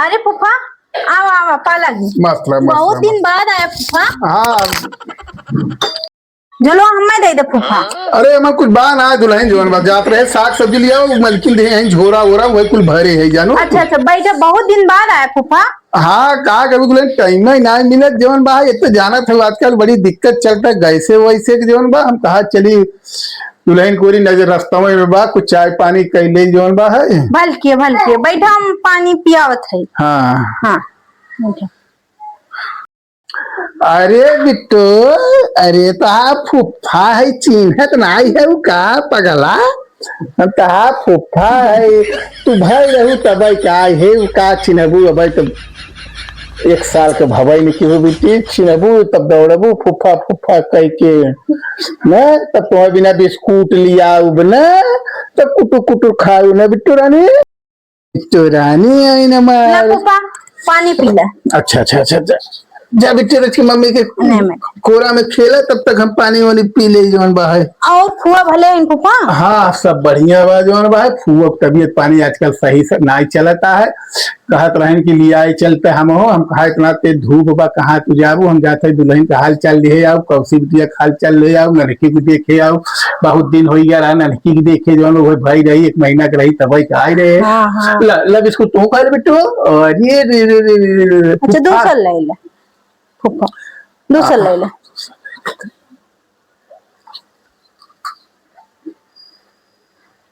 अरे फूफा आओ आओ पाला जी मस्त रहा, बहुत मस्त दिन बाद आया फूफा। हाँ। चलो हमें दे दे फूफा। अरे हमार कुछ बा ना दुल्हन जोन बा जात रहे साग सब्जी लिया मलकिन दे हैं झोरा वोरा वही कुल भरे है जानो। अच्छा अच्छा बैठा बहुत दिन बाद आया फूफा। हाँ कहा कभी दुल्हन टाइम ही ना मिलत जीवन बा ये तो जाना था आजकल बड़ी दिक्कत चलता गैसे वैसे के जीवन बा हम कहा चली दुल्हन कोरी नजर रास्ता में बा कुछ चाय पानी कैले जीवन बा है। भलके भलके बैठा हम पानी पियावत है। हाँ हाँ बैठा। अरे बिट्टू अरे तो फुफ्फा है चिन्हत नहीं है का पगला तहा फुफ्फा है तू भय रहू तब का है का चिन्हबू अब तो 1 साल के भवई में की बेटी चिन्हबू तब दौड़बू फुफ्फा फुफ्फा कह के न तब तुम्हारे बिना बिस्कुट लिया उब न तब कुटू कुटू खाऊ न बिट्टू रानी आई न मार फूफा पानी पी ले। अच्छा अच्छा अच्छा अच्छा जब बेटे की मम्मी के कोरा में खेला तब तक हम पानी वानी पी ले जवन बा है। और फुआ भले हैं फूफा। हाँ सब बढ़िया बा जवन बा है फुआ तबीयत पानी आजकल सही से नहीं चलता है कहत रहन की लिया ही चलते हम हो हम कहा इतना ते धूप बा कहाँ तू जाबू हम जाते दुल्हन का हाल चाल ले आओ कौसी बिटिया का हाल चाल ले आओ ननकी को देखे आओ बहुत दिन हो गया रहा ननकी की देखे जवन वो भाई रही 1 महीना के रही तब का आई रहे लब इसको तू खा ले बेटो अरे अच्छा दूसरा ले ले फूफा दूसरा ले ले।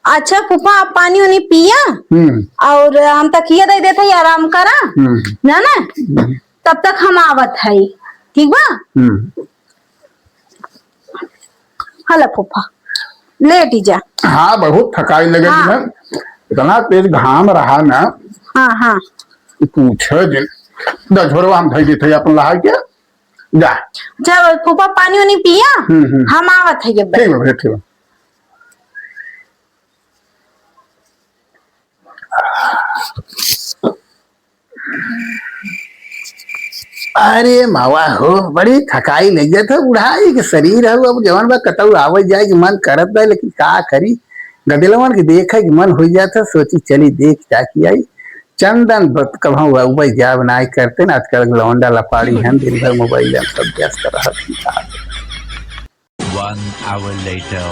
अच्छा फूफा आप पानी वानी पिया और हम तकिया दे देते ही आराम करा ना ना तब तक हम आवत है ठीक बा। हला फूफा लेट ही जा। हाँ बहुत थकाई लगे हाँ। ना इतना तेज घाम रहा ना। हाँ हाँ पूछो झोरवा हम धई देते अपन लहा के जा। चल फूफा पानी वानी पिया हम आवत है ठीक है भैया ठीक है। अरे मावा हो बड़ी थकाई लग गया था बुढ़ाई के शरीर है अब जवान बा कतऊ आवे जाए कि मन करत है लेकिन का करी गदिलवन के देखा कि मन हो जाता सोची चली देख जाके आई चंदन कब हुआ उबई जा बनाई करते ना आजकल लौंडा लपाड़ी हैं दिन भर मोबाइल में सब व्यस्त रहा। 1 hour later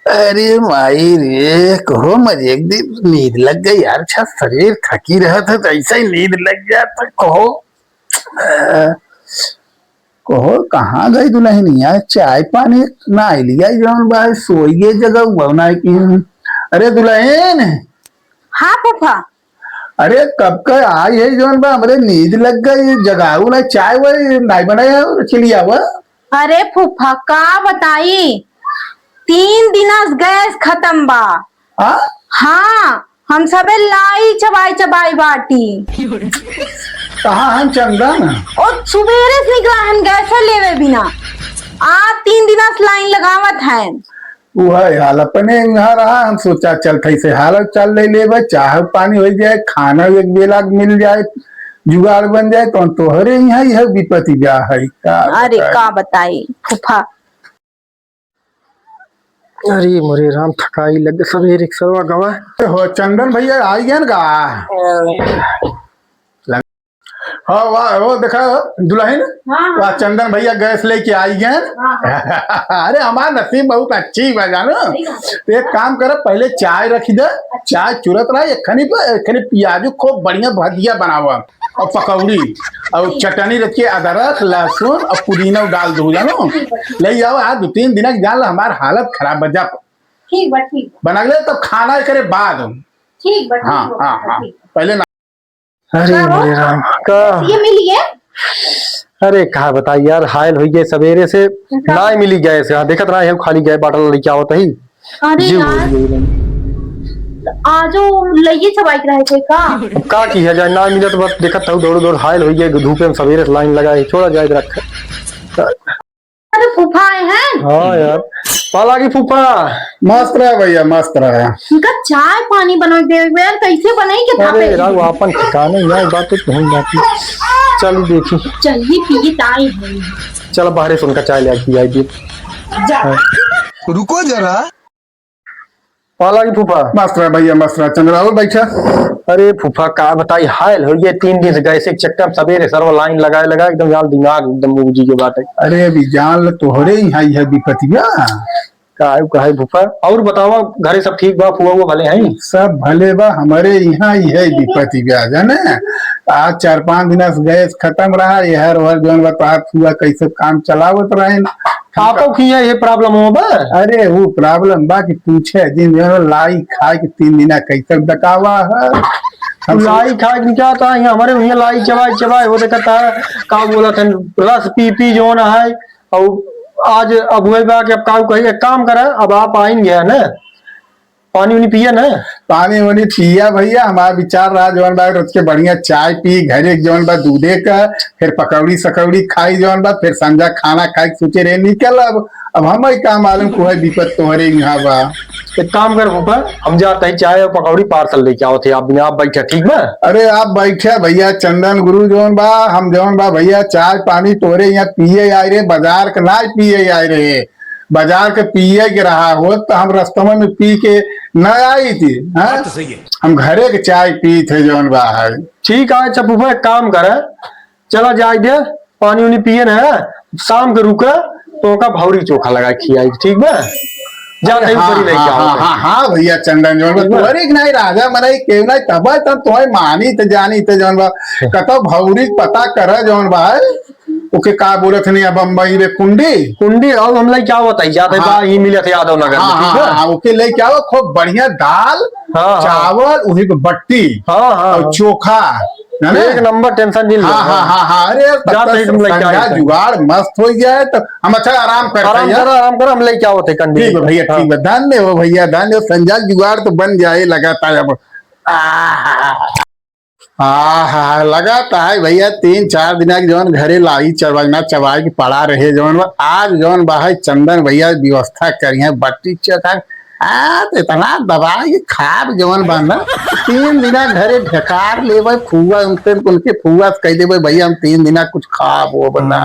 अरे माई रे कहो मर एक दिन नींद लग गई यार अच्छा शरीर थकी रहा था तो ऐसा ही नींद लग गया था कहो कहो कहाँ गई दुल्हन यार चाय पानी ना लिया जौन बाय सोइए जगह बना की। अरे दुल्हन हाँ फूफा अरे कब का आई है जौन बा हमरे नींद लग गई जगाऊ ना चाय वही नहीं बनाया चलिए आवा। अरे फूफा का बताई 3 दिन गैस खत्म बा। हाँ हम सबे लाई चबाई चबाई बाटी कहाँ हम चंदन और सुबेरे से निकला हम गैस लेवे बिना आज 3 दिन लाइन लगावत है। वो है हाल अपने यहाँ रहा हम सोचा चल से हालत चल ले चाह पानी हो जाए खाना एक बेला मिल जाए जुगाड़ बन जाए तो तोहरे यहाँ यह विपत्ति जा है का। अरे का बताई फूफा। अरे मोरे राम थकाई लगे सवेरे रिक्शा गवा हो चंदन भैया आई गए का। हाँ वाह वो देखा दुल्हन वाह चंदन भैया गैस लेके आई गए। अरे हमारा नसीब बहुत अच्छी बा जानो तो एक काम कर पहले चाय रखी दे चाय चुरत रहा एखनी प्याजू खूब बढ़िया भजिया बनावा और पकौड़ी और चटनी रखिए अदरक लहसुन और पुदीना डाल दो जानो ले जाओ आज 2-3 दिन जान हमार हालत खराब बजा बना ले तब खाना करे बाद। हाँ हाँ हाँ पहले ना। अरे मेरे राम का ये मिली है। अरे कहा बताई यार हायल हो गए सवेरे से ना मिली गैस यहाँ देखत रहा है खाली गैस बाटल लेके आवत ही। अरे यार आजो लइये चबाई रहे थे का की है जाए ना मिले तो बस देखत था दौड़ दौड़ हायल हो गए धूपे में सवेरे से लाइन लगाई छोड़ा जाए रख। अरे फूफा आए हैं। हाँ यार पाला की फूफा मस्त रहा भैया मस्त रहा इनका चाय पानी बना दे यार कैसे बनाई के अरे यार अपन ठिकाने यार बात तो नहीं बात चल देखी चलिए पिए ताई है चल बाहर से उनका चाय ले आई दी रुको जरा वाला की फूफा। मस्त रहा भैया, मस्त रहा। चंद्रा और बैठा। अरे फूफा का बताई हायल हो ये 3 दिन से गैस के चक्कर में सवेरे सर्व लाइन लगाए लगा एकदम यार दिमाग एकदम जी के बात है। अरे अभी जान ल तोहरे यहाँ है विपतिया। काहे फूफा और बतावा घरे सब ठीक बा फुआ वो भले हैं? सब भले बा, हमारे यहाँ ही है विपतिया जाने। आज 4-5 दिन से गैस खत्म रहा, यह रोहर जौन बता हुआ कैसे काम चलावत रहे। आपको की है ये प्रॉब्लम हो बा? अरे वो प्रॉब्लम बा कि पूछे जिन लाई खा के 3 दिन कैसे डकावा है। लाई खा के क्या था यहाँ हमारे यहाँ लाई चबाई चबाई वो देखता है का बोला था रस पी जो ना है। और आज अब हुए बा कि अब का कही एक काम करे अब आप आएंगे ना पानी उनी पिया ना? पानी वानी पिया भैया। हमारा विचार रहा जौन बा रोज के बढ़िया चाय पी, घरे जौन बा दूधे का, फिर पकौड़ी सकौड़ी खाई जौन बा, फिर संजा खाना खाई सोचे रहे निकल। अब हम का मालूम को है विपत तोहरे यहाँ बा। एक काम कर फूफा हम जाते हैं चाय और पकौड़ी पार्सल लेके आओ थे आप बैठे ठीक बा? अरे आप बैठे भैया। चंदन गुरु जौन बा हम जौन बा भैया चाय पानी तोरे यहाँ पिए आए रहे, बाजार के ना पिए आए रहे। बाजार के पिए के रहा हो तो हम रस्तों में पी के न आई थी। हम घरे के चाय पी थे जौन बा है। ठीक है अच्छा फूफा एक काम करे चला जाए दे पानी उनी पिए ना शाम के रुका तो का भौरी चोखा लगा खियाई ठीक बा? जाते हाँ भैया चंदन जौन बा तोहरे के नहीं राजा मनाई के नहीं तब तोहे मानी त जानी त जौन बा कतो भौरी पता कर जौन बा ओके का बोलत नहीं बम्बई में कुंडी और हम लोग क्या बताई जाते बा ही मिले थे यादव नगर में ठीक है? हाँ ओके ले क्या खूब बढ़िया दाल चावल उही पे बट्टी और चोखा एक नंबर टेंशन नहीं। हाँ अरे जुगाड़ मस्त हो गया है तो हम अच्छा आराम कर हम ले क्या होते ठीक है भैया ठीक है। धन्य हो भैया धन्य हो। संजा जुगाड़ तो बन जाए लगाता है अब। हाँ लगाता है भैया। 3-4 दिन के जौन घरे लाई चबाई के पड़ा रहे जौन आज जौन बाहर चंदन भैया व्यवस्था करी है बट्टी चोखा तो इतना दवाई खाब जवन बना 3 दिन घरे ढकार ले फुआ उनके फुआ कह दे भैया हम 3 दिन कुछ खाब वो बना।